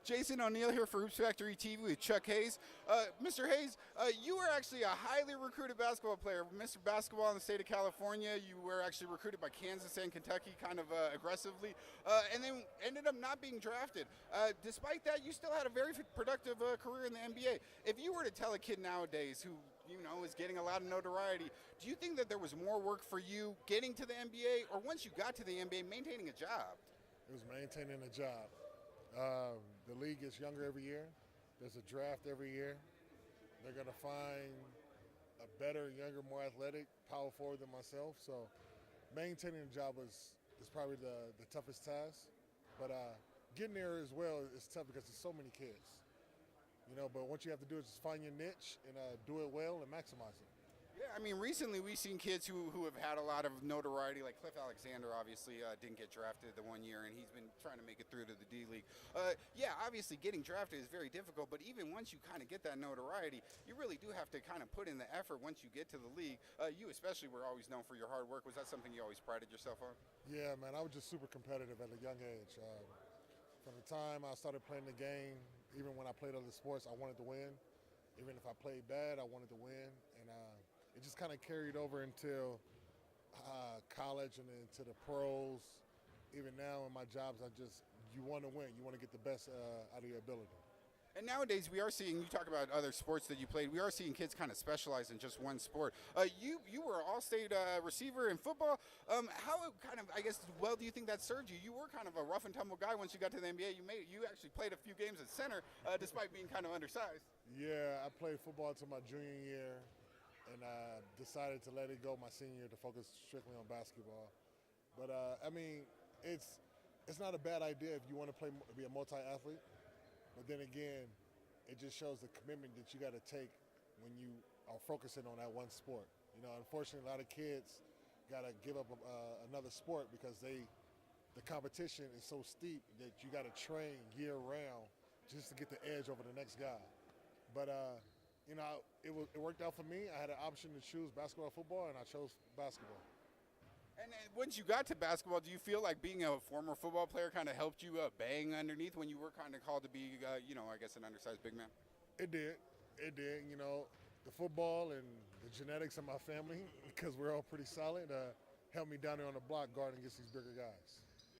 Jason O'Neill here for Hoops Factory TV with Chuck Hayes. Mr. Hayes, you were actually a highly recruited basketball player. Mr. Basketball in the state of California. You were actually recruited by Kansas and Kentucky kind of aggressively, and then ended up not being drafted. Despite that, you still had a very productive career in the NBA. If you were to tell a kid nowadays who is getting a lot of notoriety, do you think that there was more work for you getting to the NBA, or once you got to the NBA, maintaining a job? It was maintaining a job. The league gets younger every year. There's a draft every year. They're going to find a better, younger, more athletic power forward than myself. So maintaining a job is probably the toughest task. But getting there as well is tough because there's so many kids. But what you have to do is just find your niche and do it well and maximize it. Yeah, I mean, recently we've seen kids who have had a lot of notoriety, like Cliff Alexander obviously didn't get drafted the one year, and he's been trying to make it through to the D-League. Yeah, obviously getting drafted is very difficult, but even once you kind of get that notoriety, you really do have to kind of put in the effort once you get to the league. You especially were always known for your hard work. Was that something you always prided yourself on? Yeah, man, I was just super competitive at a young age. From the time I started playing the game, even when I played other sports, I wanted to win. Even if I played bad, I wanted to win. And it just kind of carried over until college and into the pros. Even now in my jobs, you want to win. You want to get the best out of your ability. And nowadays we are seeing, you talk about other sports that you played, we are seeing kids kind of specialize in just one sport. You were an all-state receiver in football. How kind of, I guess, well do you think that served you? You were kind of a rough and tumble guy once you got to the NBA. You actually played a few games at center despite being kind of undersized. Yeah, I played football until my junior year and decided to let it go my senior year to focus strictly on basketball. But, I mean, it's not a bad idea if you want to be a multi-athlete. But then again, it just shows the commitment that you got to take when you are focusing on that one sport. Unfortunately, a lot of kids got to give up another sport because the competition is so steep that you got to train year-round just to get the edge over the next guy. But, it worked out for me. I had an option to choose basketball or football, and I chose basketball. And once you got to basketball, do you feel like being a former football player kind of helped you bang underneath when you were kind of called to be, I guess, an undersized big man? It did. It did. The football and the genetics of my family, because we're all pretty solid, helped me down there on the block guarding against these bigger guys.